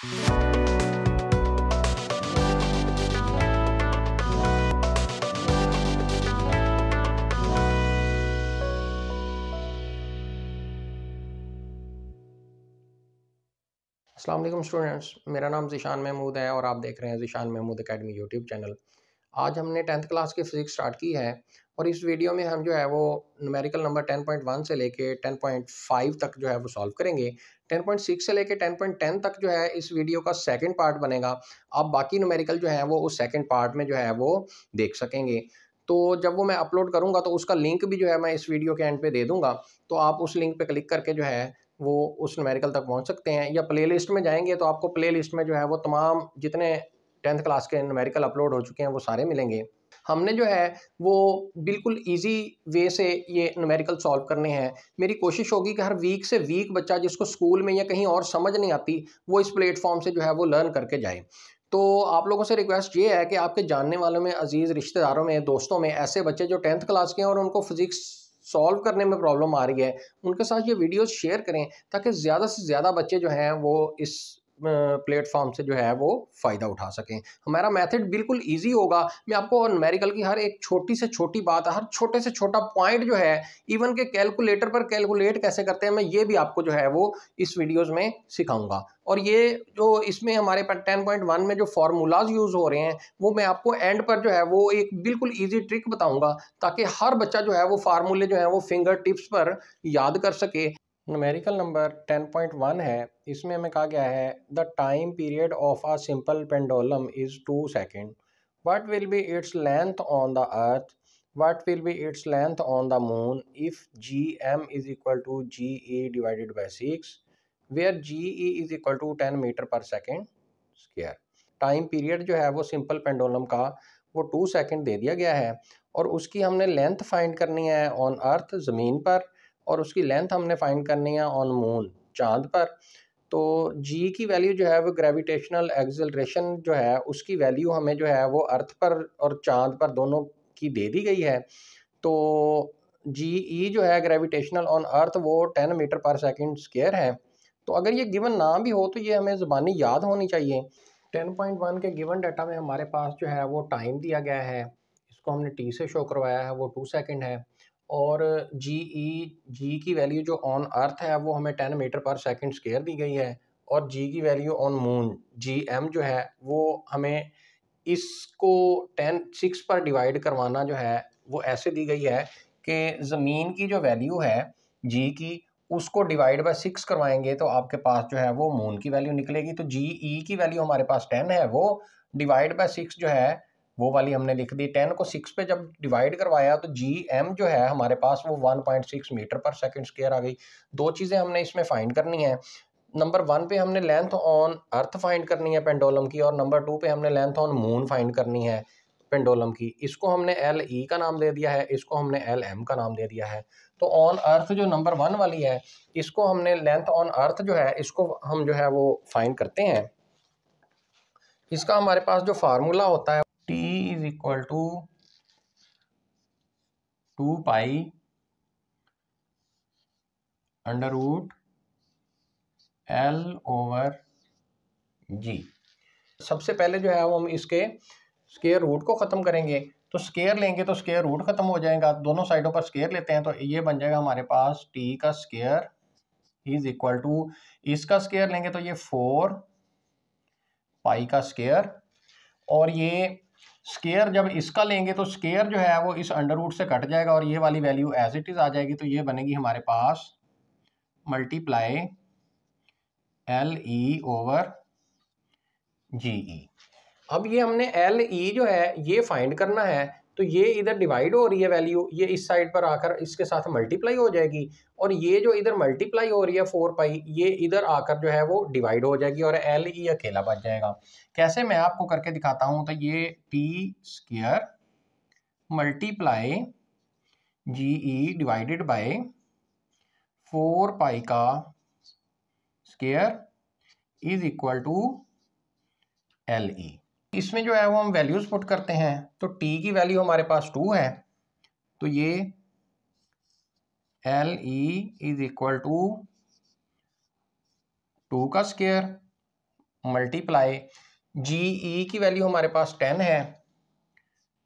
अस्सलाम वालेकुम स्टूडेंट्स, मेरा नाम ज़ीशान महमूद है और आप देख रहे हैं Zeeshan Mahmood academy YouTube channel. आज हमने 10th क्लास की फ़िज़िक्स स्टार्ट की है और इस वीडियो में हम जो है वो न्यूमेरिकल नंबर 10.1 से लेके 10.5 तक जो है वो सॉल्व करेंगे। 10.6 से लेके 10.10 तक जो है इस वीडियो का सेकंड पार्ट बनेगा। आप बाकी न्यूमेरिकल जो है वो उस सेकंड पार्ट में जो है वो देख सकेंगे। तो जब वो मैं अपलोड करूँगा तो उसका लिंक भी जो है मैं इस वीडियो के एंड पे दे दूँगा। तो आप उस लिंक पे क्लिक करके जो है वो उस न्यूमेरिकल तक पहुँच सकते हैं, या प्लेलिस्ट में जाएँगे तो आपको प्लेलिस्ट में जो है वो तमाम जितने 10th क्लास के न्यूमेरिकल अपलोड हो चुके हैं वो सारे मिलेंगे। हमने जो है वो बिल्कुल ईज़ी वे से ये न्यूमेरिकल सॉल्व करने हैं। मेरी कोशिश होगी कि हर वीक से वीक बच्चा जिसको स्कूल में या कहीं और समझ नहीं आती, वो इस प्लेटफ़ॉर्म से जो है वो लर्न करके जाए। तो आप लोगों से रिक्वेस्ट ये है कि आपके जानने वालों में, अज़ीज़ रिश्तेदारों में, दोस्तों में ऐसे बच्चे जो 10th क्लास के हैं और उनको फ़िज़िक्स सॉल्व करने में प्रॉब्लम आ रही है, उनके साथ ये वीडियोज़ शेयर करें ताकि ज़्यादा से ज़्यादा बच्चे जो हैं वो इस प्लेटफ़ॉर्म से जो है वो फ़ायदा उठा सकें। हमारा मेथड बिल्कुल ईज़ी होगा। मैं आपको न्यूमेरिकल की हर एक छोटी से छोटी बात, हर छोटे से छोटा पॉइंट जो है, इवन के कैलकुलेटर पर कैलकुलेट कैसे करते हैं, मैं ये भी आपको जो है वो इस वीडियोज़ में सिखाऊँगा। और ये जो इसमें हमारे पास 10.1 में जो फ़ॉर्मूलाज़ यूज़ हो रहे हैं, वो मैं आपको एंड पर जो है वो एक बिल्कुल ईज़ी ट्रिक बताऊँगा ताकि हर बच्चा जो है वो फ़ॉर्मूले जो है वो फिंगर टिप्स पर याद कर सके। न्यूमेरिकल नंबर 10.1 है, इसमें हमें कहा गया है the time period of a simple pendulum is 2 second. What will be its length on the earth, what will be its length on the moon if G M is equal to G E divided by 6, where G E is equal to 10 metre per second square. Time period जो है वो simple pendulum का वो 2 second दे दिया गया है और उसकी हमने लेंथ फाइंड करनी है ऑन अर्थ ज़मीन पर, और उसकी लेंथ हमने फाइंड करनी है ऑन मून चांद पर। तो जी की वैल्यू जो है वो ग्रेविटेशनल एक्सेलरेशन जो है उसकी वैल्यू हमें जो है वो अर्थ पर और चांद पर दोनों की दे दी गई है। तो जी ई जो है ग्रेविटेशनल ऑन अर्थ वो 10 मीटर पर सेकंड स्क्वायर है। तो अगर ये गिवन ना भी हो तो ये हमें ज़बानी याद होनी चाहिए। 10.1 के गिवन डाटा में हमारे पास जो है वो टाइम दिया गया है, इसको हमने टी से शो करवाया है, वो 2 सेकंड है। और जी की वैल्यू जो ऑन अर्थ है वो हमें 10 मीटर पर सेकंड स्क्वायर दी गई है। और जी की value on moon G M जो है वो हमें इसको 6 पर डिवाइड करवाना जो है वो ऐसे दी गई है कि ज़मीन की जो वैल्यू है जी की, उसको डिवाइड बाय 6 करवाएंगे तो आपके पास जो है वो मून की वैल्यू निकलेगी। तो जी ई की वैल्यू हमारे पास 10 है, वो डिवाइड बाय 6 जो है वो वाली हमने लिख दी। 10 को 6 पे जब डिवाइड करवाया तो जी एम जो है हमारे पास वो 1.6 मीटर पर सेकंड स्क्वायर आ गई। दो चीज़ें हमने इसमें फाइंड करनी है। नंबर 1 पे हमने लेंथ ऑन अर्थ फाइंड करनी है पेंडुलम की, और नंबर 2 पे हमने लेंथ ऑन मून फाइंड करनी है पेंडुलम की। इसको हमने एल ई का नाम दे दिया है, इसको हमने एल एम का नाम दे दिया है। तो ऑन अर्थ जो नंबर 1 वाली है, इसको हमने लेंथ ऑन अर्थ जो है इसको हम जो है वो फाइंड करते हैं। इसका हमारे पास जो फार्मूला होता है T is equal to 2 pi under root L over G. सबसे पहले जो है वो हम इसके स्क्वायर रूट को ख़त्म करेंगे। तो स्क्वायर लेंगे तो स्क्वायर रूट ख़त्म हो जाएगा, दोनों साइडों पर स्क्वायर लेते हैं तो ये बन जाएगा हमारे पास टी का स्क्वायर इज इक्वल टू, इसका स्क्वायर लेंगे तो ये 4 पाई का स्क्वायर, और ये स्क्वायर जब इसका लेंगे तो स्क्वायर जो है वो इस अंडर रूट से कट जाएगा और ये वाली वैल्यू एज इट इज़ आ जाएगी। तो ये बनेगी हमारे पास multiply L E over g ई। अब ये हमने एल ई जो है ये फाइंड करना है, तो ये इधर डिवाइड हो रही है वैल्यू, ये इस साइड पर आकर इसके साथ मल्टीप्लाई हो जाएगी, और ये जो इधर मल्टीप्लाई हो रही है 4 पाई, ये इधर आकर जो है वो डिवाइड हो जाएगी और एल ई अकेला बच जाएगा। कैसे, मैं आपको करके दिखाता हूँ। तो ये T square multiply G E divided by 4 pi का square is equal to L E. इसमें जो है वो हम वैल्यूज पुट करते हैं। तो t की वैल्यू हमारे पास 2 है, तो ये L E is equal to 2 का स्क्वायर मल्टीप्लाई जी ई की वैल्यू हमारे पास 10 है,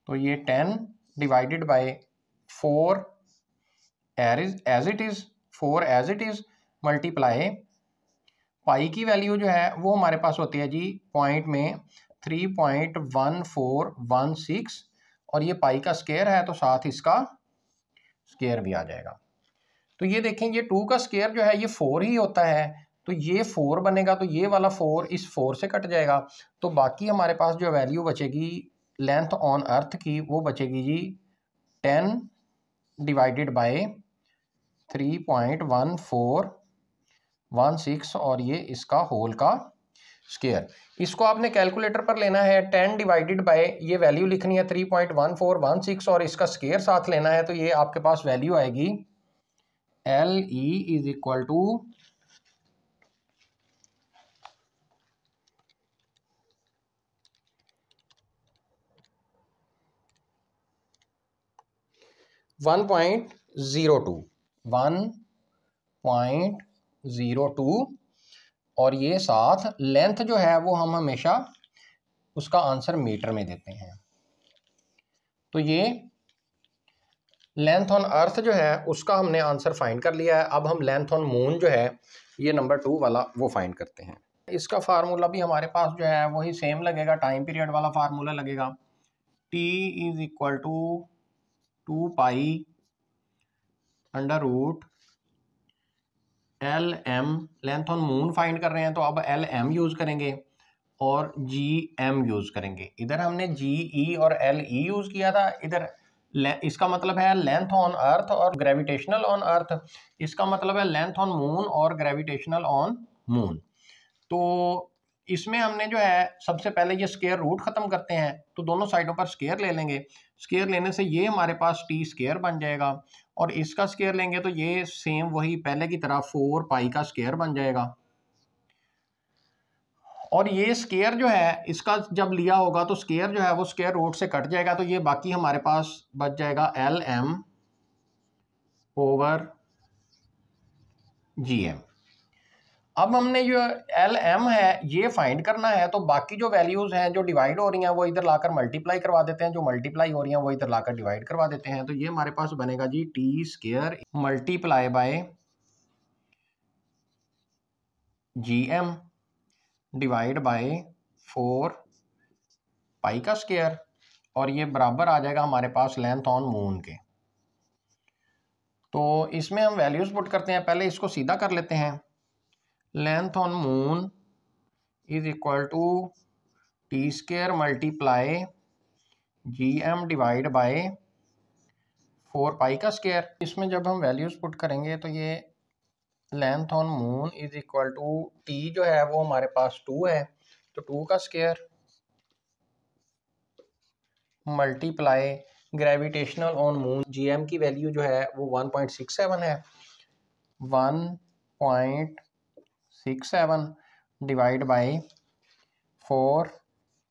तो ये 10 divided by 4 as it is, 4 as it is multiply pi की वैल्यू जो है वो हमारे पास होती है जी पॉइंट में 3.1416, और ये पाई का स्क्वायर है तो साथ इसका स्क्वायर भी आ जाएगा। तो ये देखें, ये 2 का स्क्वायर जो है ये 4 ही होता है, तो ये 4 बनेगा, तो ये वाला 4 इस 4 से कट जाएगा, तो बाकी हमारे पास जो वैल्यू बचेगी लेंथ ऑन अर्थ की वो बचेगी जी 10 डिवाइडेड बाय 3.1416, और ये इसका होल का स्क्वायर। इसको आपने कैलकुलेटर पर लेना है, 10 डिवाइडेड बाय ये वैल्यू लिखनी है 3.1416 और इसका स्क्वायर साथ लेना है, तो ये आपके पास वैल्यू आएगी LE इज इक्वल टू 1.02 और ये साथ लेंथ जो है वो हम हमेशा उसका आंसर मीटर में देते हैं। तो ये लेंथ ऑन अर्थ जो है उसका हमने आंसर फाइंड कर लिया है। अब हम लेंथ ऑन मून जो है ये नंबर 2 वाला वो फाइंड करते हैं। इसका फार्मूला भी हमारे पास जो है वही सेम लगेगा, टाइम पीरियड वाला फार्मूला लगेगा। T is equal to 2 pi under root LM, length on moon find कर रहे हैं तो अब LM यूज़ करेंगे और GM यूज़ करेंगे। इधर हमने GE और LE यूज़ किया था, इधर इसका मतलब है लेंथ ऑन अर्थ और ग्रेविटेशनल ऑन अर्थ, इसका मतलब है लेंथ ऑन मून और ग्रेविटेशनल ऑन मून। तो इसमें हमने जो है सबसे पहले ये स्क्वायर रूट ख़त्म करते हैं, तो दोनों साइडों पर स्क्वायर ले लेंगे। स्क्वायर लेने से ये हमारे पास टी स्क्वायर बन जाएगा, और इसका स्क्वायर लेंगे तो ये सेम वही पहले की तरह 4 पाई का स्क्वायर बन जाएगा। और ये स्क्वायर जो है इसका जब लिया होगा तो स्क्वायर जो है वो स्क्वायर रूट से कट जाएगा, तो ये बाकी हमारे पास बच जाएगा LM ओवर GM। अब हमने जो LM है ये फाइंड करना है, तो बाकी जो वैल्यूज़ हैं जो डिवाइड हो रही हैं वो इधर लाकर मल्टीप्लाई करवा देते हैं, जो मल्टीप्लाई हो रही हैं वो इधर लाकर डिवाइड करवा देते हैं। तो ये हमारे पास बनेगा जी T square multiply bye GM divide by 4 pi का स्क्वायर, और ये बराबर आ जाएगा हमारे पास लेंथ ऑन मून के। तो इसमें हम वैल्यूज़ पुट करते हैं, पहले इसको सीधा कर लेते हैं। Length on moon is equal to T square multiply GM divide by 4 pi का स्क्वायर। इसमें जब हम वैल्यूज़ पुट करेंगे तो ये length on moon is equal to T जो है वो हमारे पास 2 है, तो 2 का square multiply gravitational on moon GM की वैल्यू जो है वो 1.67 है, 1.67 डिवाइड बाय 4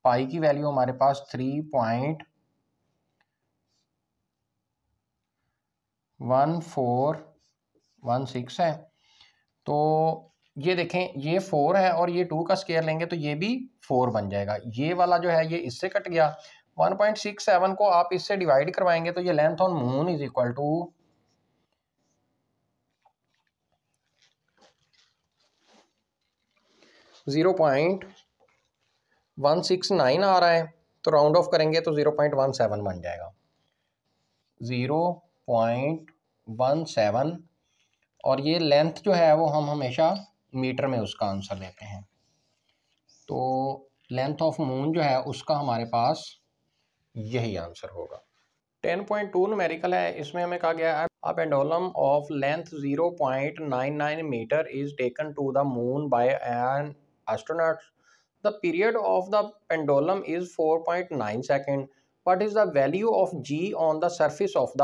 पाई की वैल्यू हमारे पास 3.1416 है। तो ये देखें, ये 4 है और ये 2 का स्क्वायर लेंगे तो ये भी 4 बन जाएगा। ये वाला जो है ये इससे कट गया, 1.67 को आप इससे डिवाइड करवाएंगे तो ये length on moon is equal to 0.169 आ रहा है, तो राउंड ऑफ करेंगे तो 0.17 बन जाएगा, 0.17। और ये लेंथ जो है वो हम हमेशा मीटर में उसका आंसर देते हैं, तो लेंथ ऑफ मून जो है उसका हमारे पास यही आंसर होगा। 10.2 न्यूमेरिकल है, इसमें हमें कहा गया है a pendulum of length 0.99 metre is taken to the moon by an astronaut. The period of the pendulum is 4.9 second. What is the value of G on the surface of the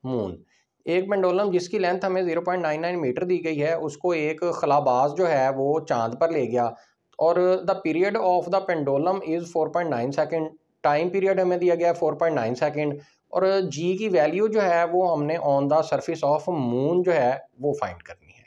moon. एक pendulum जिसकी length हमें 0.99 metre दी गई है उसको एक खलाबाज जो है वो चांद पर ले गया, और the period of the pendulum is 4.9 second. Time period हमें दिया गया है 4.9 सेकेंड, और G की वैल्यू जो है वो हमने on the surface of moon जो है वो फाइंड करनी है।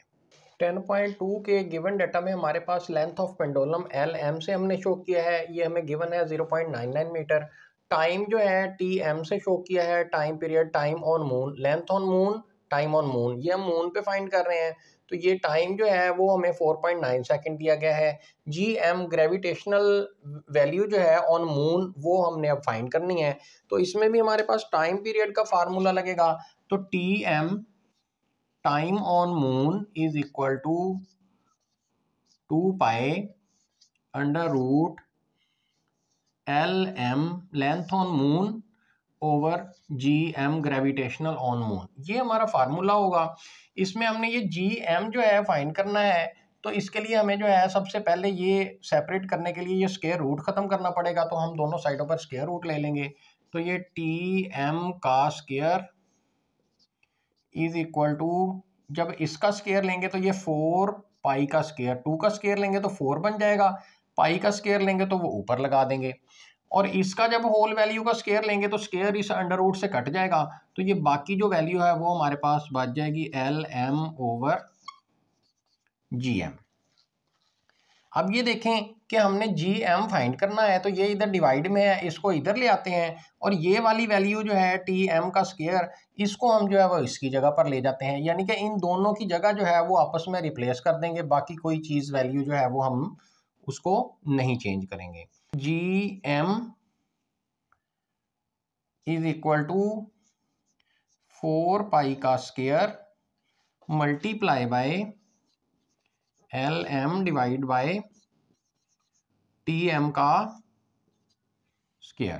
10.2 के गिवन डाटा में हमारे पास length of pendulum L M से हमने शो किया है, ये हमें गिवन है 0.99 मीटर। टाइम जो है टी एम से शो किया है, time period, time on moon, length on moon, time on moon, ये हम मून पे फाइंड कर रहे हैं। तो ये टाइम जो है वो हमें 4.9 सेकंड दिया गया है। जी एम ग्रेविटेशनल वैल्यू जो है ऑन मून वो हमने अब फाइंड करनी है। तो इसमें भी हमारे पास टाइम पीरियड का फार्मूला लगेगा। तो T M time on moon is equal to 2 pi under root L M length on moon over G M gravitational on moon, ये हमारा फार्मूला होगा। इसमें हमने ये जी एम जो है फाइंड करना है। तो इसके लिए हमें जो है सबसे पहले ये सेपरेट करने के लिए ये स्क्वायर रूट खत्म करना पड़ेगा। तो हम दोनों साइडों पर स्क्वायर रूट ले लेंगे। तो ये टी एम का स्क्वायर इज इक्वल टू, जब इसका स्क्वायर लेंगे तो ये 4 पाई का स्क्वायर, 2 का स्क्वायर लेंगे तो 4 बन जाएगा, पाई का स्क्वायर लेंगे तो वो ऊपर लगा देंगे, और इसका जब होल वैल्यू का स्क्वायर लेंगे तो स्क्वायर इस अंडर रूट से कट जाएगा। तो ये बाकी जो वैल्यू है वो हमारे पास बच जाएगी L M over G M. अब ये देखें कि हमने जी एम फाइंड करना है, तो ये इधर डिवाइड में है, इसको इधर ले आते हैं, और ये वाली वैल्यू जो है टी एम का स्क्वायर, इसको हम जो है वो इसकी जगह पर ले जाते हैं, यानी कि इन दोनों की जगह जो है वो आपस में रिप्लेस कर देंगे। बाकी कोई चीज़ वैल्यू जो है वो हम उसको नहीं चेंज करेंगे। G M is equal to 4 pi का square multiply by L M divide by T M का स्क्वायर।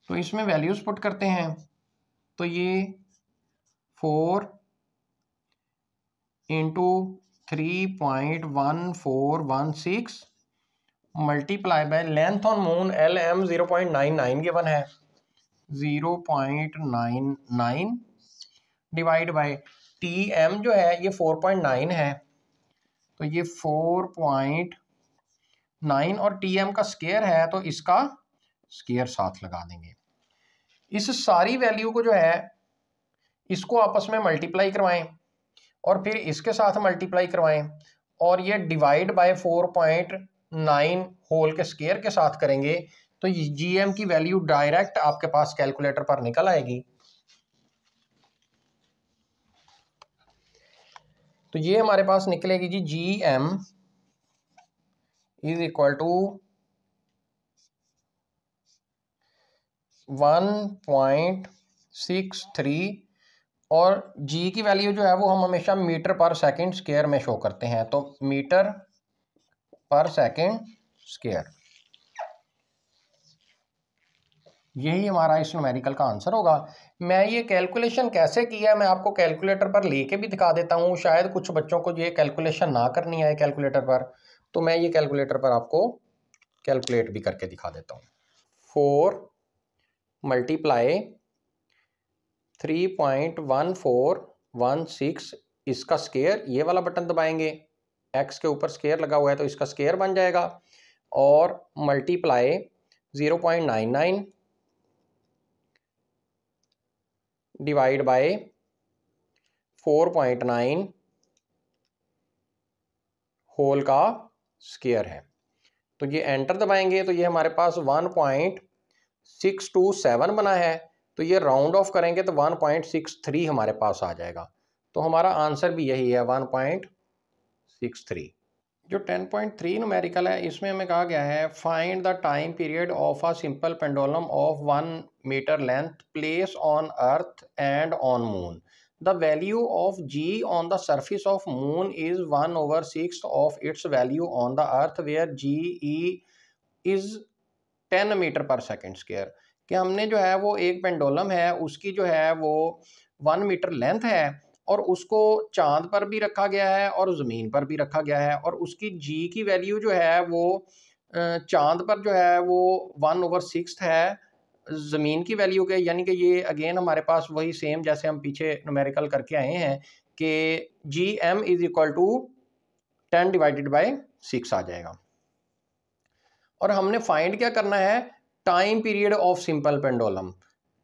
तो इसमें वैल्यूज पुट करते हैं। तो ये 4 into 3.1416 multiply by length on moon L M 0.99 given है, 0.99 डिवाइड बाय टी एम जो है ये 4.9 है, तो ये 4.9 और टी एम का स्क्वायर है तो इसका स्क्वायर साथ लगा देंगे। इस सारी वैल्यू को जो है इसको आपस में मल्टीप्लाई करवाएं और फिर इसके साथ मल्टीप्लाई करवाएं, और ये डिवाइड बाय 4.9 होल के स्क्वायर के साथ करेंगे तो जी एम की वैल्यू डायरेक्ट आपके पास कैलकुलेटर पर निकल आएगी। तो ये हमारे पास निकलेगी जी, g M is equal to 1.63, और जी की वैल्यू जो है वो हम हमेशा मीटर पर सेकंड स्क्वायर में शो करते हैं, तो मीटर पर सेकंड स्क्वायर, यही हमारा इस न्यूमेरिकल का आंसर होगा। मैं ये कैलकुलेशन कैसे किया है मैं आपको कैलकुलेटर पर लेके भी दिखा देता हूँ, शायद कुछ बच्चों को ये कैलकुलेशन ना करनी आए कैलकुलेटर पर, तो मैं ये कैलकुलेटर पर आपको कैलकुलेट भी करके दिखा देता हूँ। 4 मल्टीप्लाई 3.1416 इसका स्क्वायर, ये वाला बटन दबाएंगे, एक्स के ऊपर स्क्वायर लगा हुआ है तो इसका स्क्वायर बन जाएगा, और मल्टीप्लाई 0.99 डिवाइड बाय 4.9 होल का स्क्वायर है। तो ये एंटर दबाएंगे तो ये हमारे पास 1.627 बना है, तो ये राउंड ऑफ करेंगे तो 1.63 हमारे पास आ जाएगा। तो हमारा आंसर भी यही है 1.63। जो 10.3 न्यूमेरिकल है इसमें हमें कहा गया है find the time period of a simple pendulum of 1 metre length place on earth and on moon. The value of G on the surface of moon is 1/6 of its value on the earth where G E is 10 metre per second square. कि हमने जो है वो एक pendulum है उसकी जो है वो 1 मीटर लेंथ है, और उसको चांद पर भी रखा गया है और ज़मीन पर भी रखा गया है, और उसकी जी की वैल्यू जो है वो चांद पर जो है वो 1/6 है ज़मीन की वैल्यू के, यानी कि ये अगेन हमारे पास वही सेम जैसे हम पीछे न्यूमेरिकल करके आए हैं कि G M is equal to 10 divided by 6 आ जाएगा। और हमने फाइंड क्या करना है, time period of simple pendulum.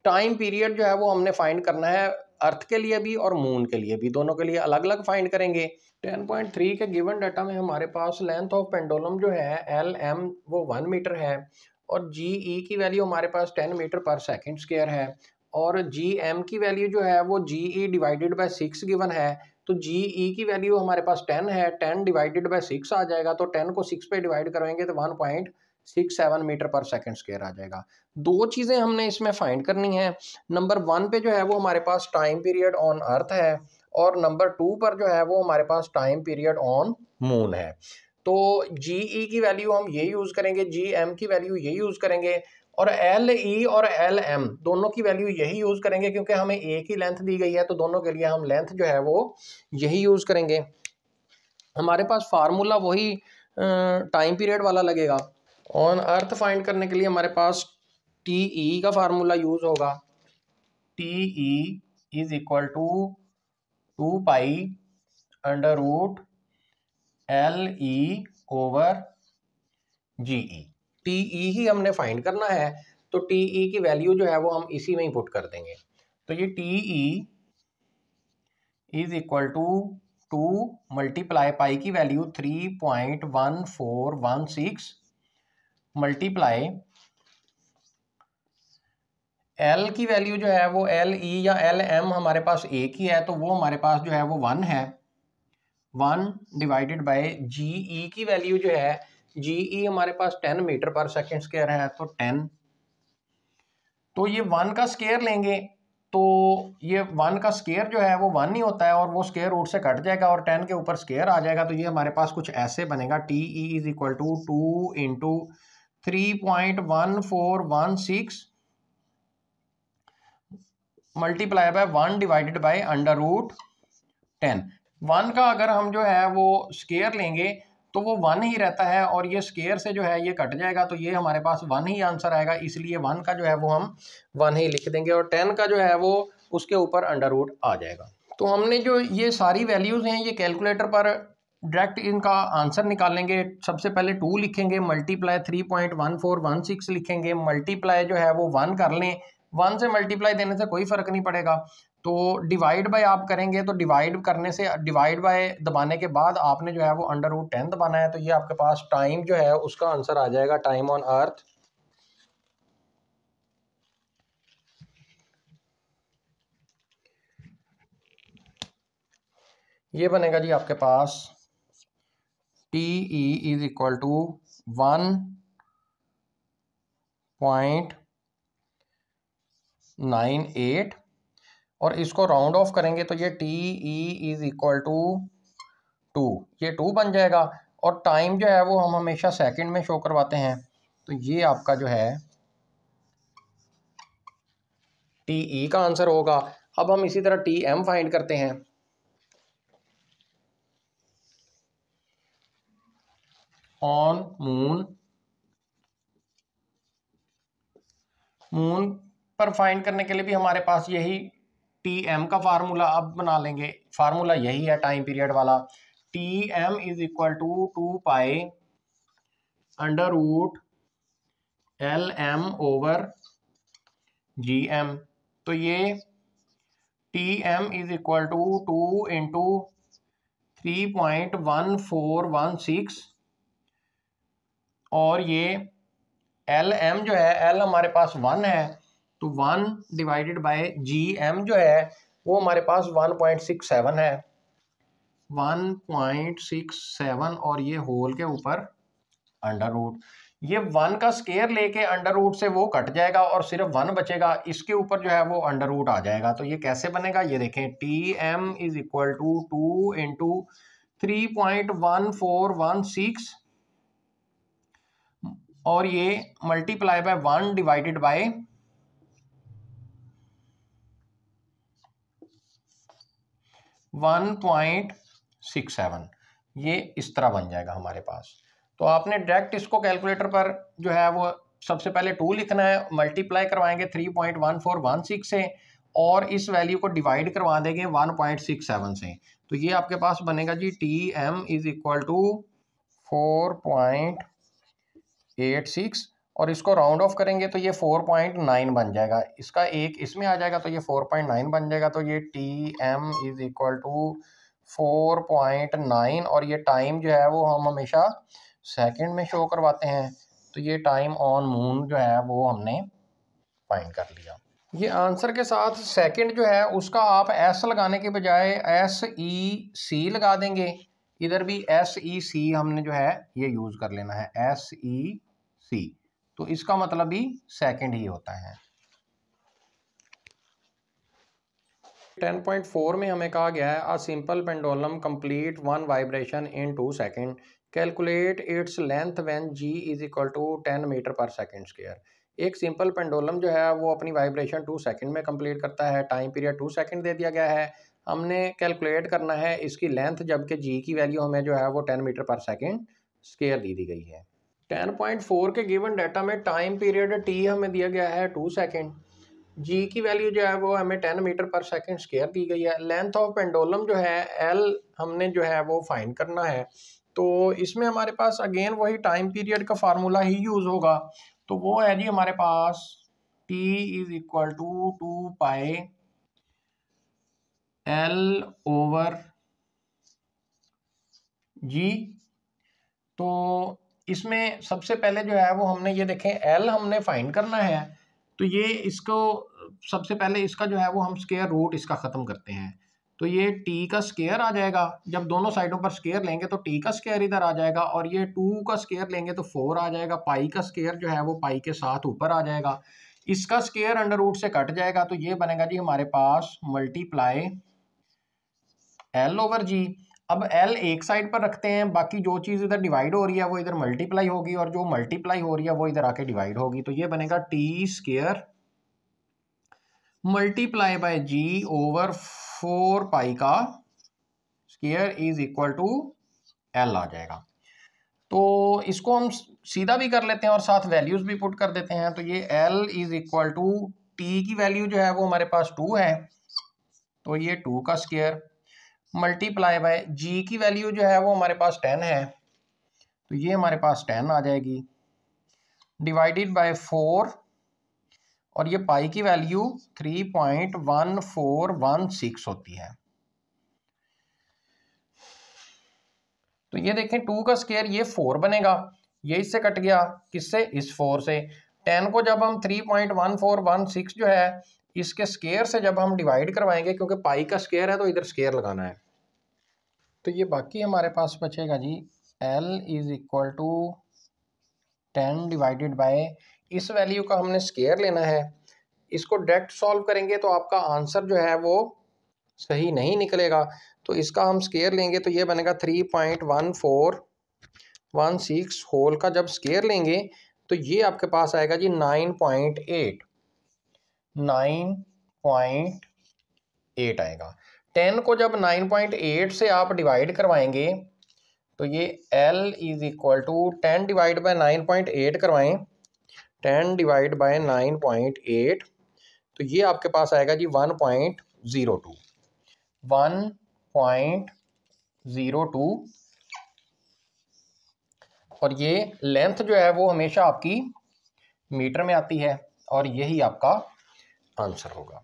Time period जो है वो हमने फाइंड करना है अर्थ के लिए भी और मून के लिए भी, दोनों के लिए अलग अलग फाइंड करेंगे। 10.3 के गिवन डाटा में हमारे पास लेंथ ऑफ पेंडुलम जो है एल एम वो 1 मीटर है, और जी ई की वैल्यू हमारे पास 10 मीटर पर सेकेंड स्क्वायर है, और जी एम की वैल्यू जो है वो जी ई डिवाइडेड बाई 6 गिवन है। तो जी ई की वैल्यू हमारे पास 10 है, 10 डिवाइडेड बाई 6 आ जाएगा, तो 10 को 6 पे डिवाइड करेंगे तो 1.67 मीटर पर सेकेंड स्क्वायर आ जाएगा। दो चीज़ें हमने इसमें फाइंड करनी है। नंबर 1 पे जो है वो हमारे पास टाइम पीरियड ऑन अर्थ है, और नंबर 2 पर जो है वो हमारे पास टाइम पीरियड ऑन मून है। तो जी ई की वैल्यू हम ये यूज़ करेंगे, जी एम की वैल्यू ये यूज़ करेंगे, और एल ई और एल एम दोनों की वैल्यू यही यूज़ करेंगे, क्योंकि हमें एक ही लेंथ दी गई है, तो दोनों के लिए हम लेंथ जो है वो यही यूज़ करेंगे। हमारे पास फार्मूला वही टाइम पीरियड वाला लगेगा। ऑन अर्थ फाइंड करने के लिए हमारे पास टी ई का फार्मूला यूज़ होगा। T E is equal to 2 pi under root L E over g E. T E ही हमने फाइंड करना है, तो टी ई की वैल्यू जो है वो हम इसी में ही पुट कर देंगे। तो ये T E is equal to 2 multiply pi की वैल्यू 3.1416 मल्टीप्लाई एल की वैल्यू जो है वो एल ई या एल एम हमारे पास एक ही है, तो वो हमारे पास जो है वो 1 है, 1 डिवाइडेड बाय जी ई की वैल्यू जो है, जी ई हमारे पास 10 मीटर पर सेकेंड स्क्वायर है, तो 10। तो ये 1 का स्क्वायर लेंगे, तो ये 1 का स्क्वायर जो है वो 1 ही होता है, और वो स्क्वायर रूट से कट जाएगा और 10 के ऊपर स्क्वायर आ जाएगा। तो ये हमारे पास कुछ ऐसे बनेगा, T E is equal to 2 into 3.1416 multiply by 1 divided by under root 10। 1 का अगर हम जो है वो स्क्वायर लेंगे तो वो 1 ही रहता है, और ये स्क्वायर से जो है ये कट जाएगा, तो ये हमारे पास 1 ही आंसर आएगा, इसलिए 1 का जो है वो हम 1 ही लिख देंगे, और 10 का जो है वो उसके ऊपर अंडर रूट आ जाएगा। तो हमने जो ये सारी वैल्यूज़ हैं ये कैलकुलेटर पर डायरेक्ट इनका आंसर निकालेंगे। सबसे पहले 2 लिखेंगे, मल्टीप्लाई 3.1416 लिखेंगे, मल्टीप्लाई जो है वो 1 कर लें, 1 से मल्टीप्लाई देने से कोई फ़र्क नहीं पड़ेगा। तो डिवाइड बाय आप करेंगे, तो डिवाइड करने से डिवाइड बाय दबाने के बाद आपने जो है वो अंडर रूट 10 दबाना है, तो ये आपके पास टाइम जो है उसका आंसर आ जाएगा, टाइम ऑन अर्थ ये बनेगा जी आपके पास T E is equal to 1.98, और इसको राउंड ऑफ करेंगे तो ये T E is equal to 2, ये 2 बन जाएगा, और टाइम जो है वो हम हमेशा सेकंड में शो करवाते हैं, तो ये आपका जो है टी ई का आंसर होगा। अब हम इसी तरह टी एम फाइंड करते हैं। ऑन मून पर फाइंड करने के लिए भी हमारे पास यही टी एम का फार्मूला अब बना लेंगे। फार्मूला यही है टाइम पीरियड वाला, T M is equal to 2 pi under root L M over G M. तो ये T M is equal to 2 into 3.1416, और ये एल एम जो है, एल हमारे पास 1 है, तो 1 डिवाइडेड बाय जी एम जो है वो हमारे पास 1.67 है, 1.67, और ये होल के ऊपर अंडर रूट। ये 1 का स्क्वायर लेके अंडर रूट से वो कट जाएगा और सिर्फ 1 बचेगा, इसके ऊपर जो है वो अंडर रूट आ जाएगा। तो ये कैसे बनेगा ये देखें, T M is equal to 2 into 3.1416, और ये मल्टीप्लाई बाय 1 डिवाइडेड बाय 1.67, ये इस तरह बन जाएगा हमारे पास। तो आपने डायरेक्ट इसको कैलकुलेटर पर जो है वो सबसे पहले 2 लिखना है, मल्टीप्लाई करवाएंगे 3.1416 से, और इस वैल्यू को डिवाइड करवा देंगे 1.67 से, तो ये आपके पास बनेगा जी T M is equal to 4.86, और इसको राउंड ऑफ करेंगे तो ये 4.9 बन जाएगा। इसका एक इसमें आ जाएगा तो ये 4.9 बन जाएगा। तो ये TM इज इक्वल टू 4.9 और ये टाइम जो है वो हम हमेशा सेकंड में शो करवाते हैं। तो ये टाइम ऑन मून जो है वो हमने फाइंड कर लिया। ये आंसर के साथ सेकंड जो है उसका आप एस लगाने के बजाय SEC लगा देंगे। इधर भी SEC हमने जो है ये यूज़ कर लेना है, SEC। तो इसका मतलब भी सेकंड ही होता है। 10.4 में हमें कहा गया है a simple pendulum complete one vibration in 2 second, calculate its length when G is equal to 10 metre per second square. एक सिंपल पेंडुलम जो है वो अपनी वाइब्रेशन 2 सेकेंड में कंप्लीट करता है। टाइम पीरियड 2 सेकेंड दे दिया गया है। हमने कैलकुलेट करना है इसकी लेंथ, जबकि G की वैल्यू हमें जो है वो 10 मीटर पर सेकेंड स्क्वायर दी गई है। 10.4 के गिवन डाटा में टाइम पीरियड T हमें दिया गया है 2 सेकेंड। G की वैल्यू जो है वो हमें 10 मीटर पर सेकेंड स्क्वायर दी गई है। लेंथ ऑफ पेंडुलम जो है L हमने जो है वो फाइंड करना है। तो इसमें हमारे पास अगेन वही टाइम पीरियड का फार्मूला ही यूज़ होगा। तो वो है जी हमारे पास T is equal to 2 pi L over G। तो इसमें सबसे पहले जो है वो हमने ये देखें L हमने फाइंड करना है। तो ये इसको सबसे पहले इसका जो है वो हम स्क्वायर रूट इसका ख़त्म करते हैं। तो ये T का स्क्वायर आ जाएगा। जब दोनों साइडों पर स्क्वायर लेंगे तो T का स्क्वायर इधर आ जाएगा और ये 2 का स्क्वायर लेंगे तो 4 आ जाएगा। पाई का स्क्वायर जो है वो पाई के साथ ऊपर आ जाएगा। इसका स्क्वायर अंडर रूट से कट जाएगा तो ये बनेगा जी हमारे पास मल्टीप्लाई L ओवर G। अब L एक साइड पर रखते हैं, बाकी जो चीज़ इधर डिवाइड हो रही है वो इधर मल्टीप्लाई होगी और जो मल्टीप्लाई हो रही है वो इधर आके डिवाइड होगी। तो ये बनेगा T square multiply by G over 4 pi का square is equal to L आ जाएगा। तो इसको हम सीधा भी कर लेते हैं और साथ वैल्यूज भी पुट कर देते हैं। तो ये L is equal to T की वैल्यू जो है वो हमारे पास 2 है, तो ये 2 का स्क्वायर मल्टीप्लाई बाय G की वैल्यू जो है वो हमारे पास 10 है, तो ये हमारे पास 10 आ जाएगी, डिवाइडेड बाय 4 और ये पाई की वैल्यू 3.1416 होती है। तो ये देखें 2 का स्क्वायर ये 4 बनेगा, ये इससे कट गया, किससे, इस 4 से। 10 को जब हम 3.1416 जो है इसके स्क्वायर से जब हम डिवाइड करवाएंगे, क्योंकि पाई का स्क्वायर है तो इधर स्क्वायर लगाना है, तो ये बाकी हमारे पास बचेगा जी L is equal to 10 divided by, इस वैल्यू का हमने स्क्वायर लेना है। इसको डायरेक्ट सॉल्व करेंगे तो आपका आंसर जो है वो सही नहीं निकलेगा, तो इसका हम स्क्वायर लेंगे तो ये बनेगा 3.1416 होल का जब स्क्वायर लेंगे तो ये आपके पास आएगा जी 9.8 आएगा। 10 को जब 9.8 से आप डिवाइड करवाएंगे तो ये L is equal to 10 divide by 9.8 करवाएं, 10 डिवाइड बाय 9.8 तो ये आपके पास आएगा जी 1.02 और ये लेंथ जो है वो हमेशा आपकी मीटर में आती है और यही आपका आंसर होगा।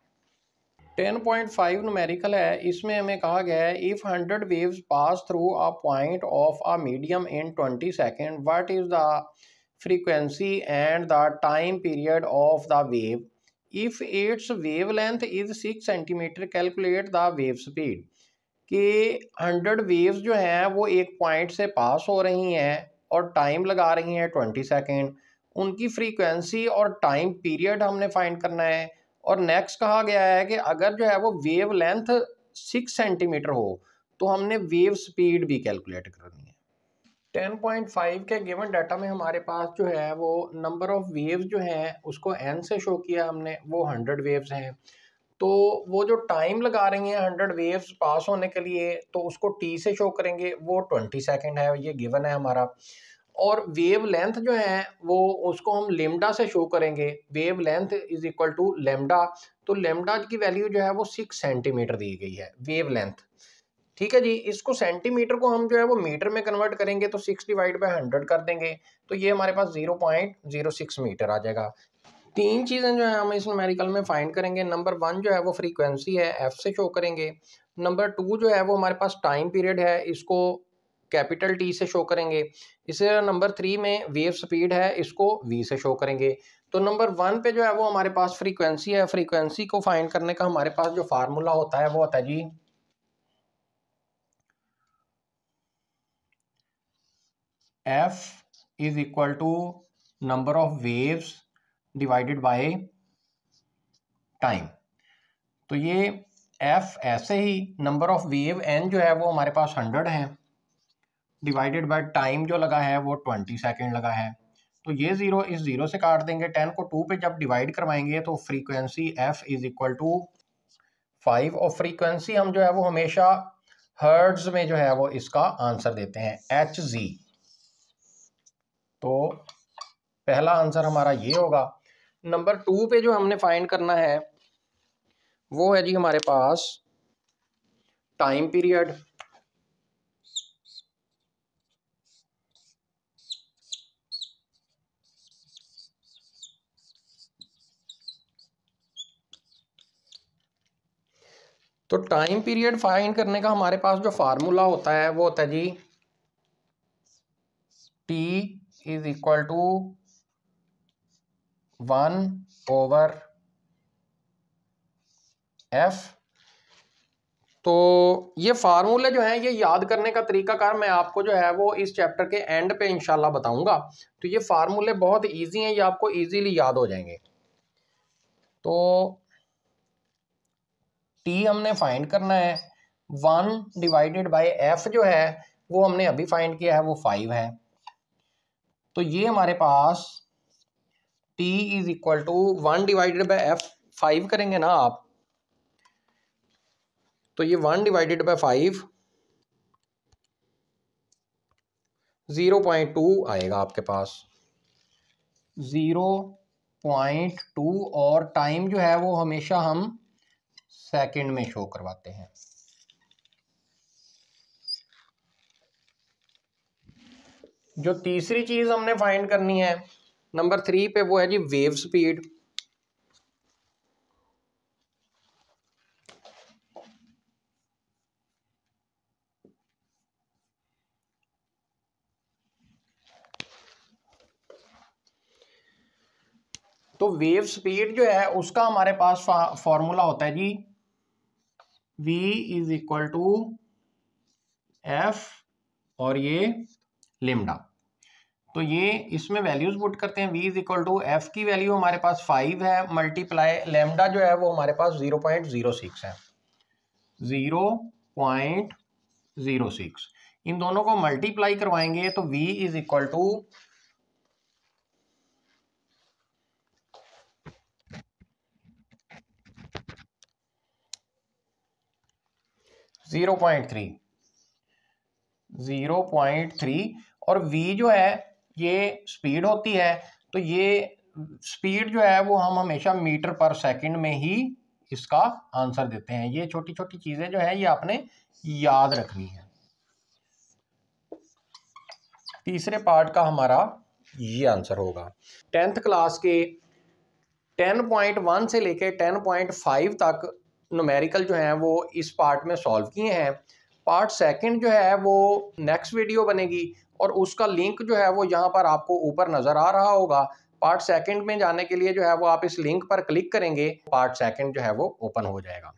10.5 न्यूमेरिकल है, इसमें हमें कहा गया है if 100 waves pass through a point of a medium in 20 second, what is the frequency and the time period of the wave, if it's wavelength is 6 centimetre, calculate the wave speed. कि 100 waves जो हैं वो एक point से पास हो रही हैं और टाइम लगा रही हैं 20 सेकेंड, उनकी फ्रीक्वेंसी और टाइम पीरियड हमने फाइंड करना है। और नेक्स्ट कहा गया है कि अगर जो है वो वेव लेंथ 6 सेंटीमीटर हो तो हमने वेव स्पीड भी कैलकुलेट करनी है। 10.5 के गिवन डाटा में हमारे पास जो है वो नंबर ऑफ वेव्स जो हैं उसको n से शो किया हमने, वो 100 वेव्स हैं। तो वो जो टाइम लगा रही हैं 100 वेव्स पास होने के लिए तो उसको t से शो करेंगे, वो 20 सेकेंड है, ये गिवन है हमारा। और वेव लेंथ जो है वो उसको हम लेमडा से शो करेंगे, wave length is equal to lambda. तो लेमडा की वैल्यू जो है वो 6 सेंटीमीटर दी गई है वेव लेंथ। ठीक है जी। इसको सेंटीमीटर को हम जो है वो मीटर में कन्वर्ट करेंगे तो 6/100 कर देंगे, तो ये हमारे पास 0.06 मीटर आ जाएगा। तीन चीज़ें जो है हम इस न्यूमेरिकल में फाइंड करेंगे। नंबर 1 जो है वो फ्रीक्वेंसी है, एफ से शो करेंगे। नंबर 2 जो है वो हमारे पास टाइम पीरियड है, इसको कैपिटल टी से शो करेंगे। इसे नंबर 3 में वेव स्पीड है, इसको वी से शो करेंगे। तो नंबर 1 पे जो है वो हमारे पास फ्रीक्वेंसी है। फ्रीक्वेंसी को फाइंड करने का हमारे पास जो फार्मूला होता है वो होता है जी f is equal to number of waves divided by time. तो ये एफ ऐसे ही नंबर ऑफ वेव एन जो है वो हमारे पास 100 है, डिवाइडेड बाय टाइम जो लगा है वो 20 सेकेंड लगा है। तो ये 0 इस 0 से काट देंगे, 10 को 2 पे जब डिवाइड करवाएंगे तो frequency F is equal to 5। और फ्रीक्वेंसी हम जो है वो हमेशा हर्ट्ज में जो है वो इसका आंसर देते हैं, एच जी। तो पहला आंसर हमारा ये होगा। नंबर 2 पे जो हमने फाइंड करना है वो है जी हमारे पास टाइम पीरियड। तो टाइम पीरियड फाइंड करने का हमारे पास जो फार्मूला होता है वो होता है जी T is equal to 1/f। तो ये फार्मूले जो है ये याद करने का तरीकाकार मैं आपको जो है वो इस चैप्टर के एंड पे इंशाल्लाह बताऊंगा। तो ये फार्मूले बहुत इजी हैं, ये आपको इजीली याद हो जाएंगे। तो टी हमने फाइंड करना है, 1/f जो है वो हमने अभी फाइंड किया है, वो 5 है। तो ये हमारे पास t is equal to 1/f 5 करेंगे ना आप, तो ये 1/5 0.2 आएगा आपके पास, 0.2। और टाइम जो है वो हमेशा हम सेकंड में शो करवाते हैं। जो तीसरी चीज हमने फाइंड करनी है नंबर 3 पे वो है जी वेव स्पीड। तो वेव स्पीड जो है उसका हमारे पास फॉर्मूला होता है जी v is equal to F और ये लिम्डा। तो ये इसमें वैल्यूज पुट करते हैं, v is equal to F की वैल्यू हमारे पास 5 है, मल्टीप्लाई लेमडा जो है वो हमारे पास 0.06 है, 0.06। इन दोनों को मल्टीप्लाई करवाएंगे तो v इज इक्वल टू 0.3 और v जो है ये स्पीड होती है। तो ये स्पीड जो है वो हम हमेशा मीटर पर सेकंड में ही इसका आंसर देते हैं। ये छोटी छोटी चीजें जो है ये आपने याद रखनी है। तीसरे पार्ट का हमारा ये आंसर होगा। 10th क्लास के 10.1 से लेके 10.5 तक न्यूमेरिकल जो है वो इस पार्ट में सॉल्व किए हैं। पार्ट सेकंड जो है वो नेक्स्ट वीडियो बनेगी और उसका लिंक जो है वो यहाँ पर आपको ऊपर नज़र आ रहा होगा। पार्ट सेकंड में जाने के लिए जो है वो आप इस लिंक पर क्लिक करेंगे, पार्ट सेकंड जो है वो ओपन हो जाएगा।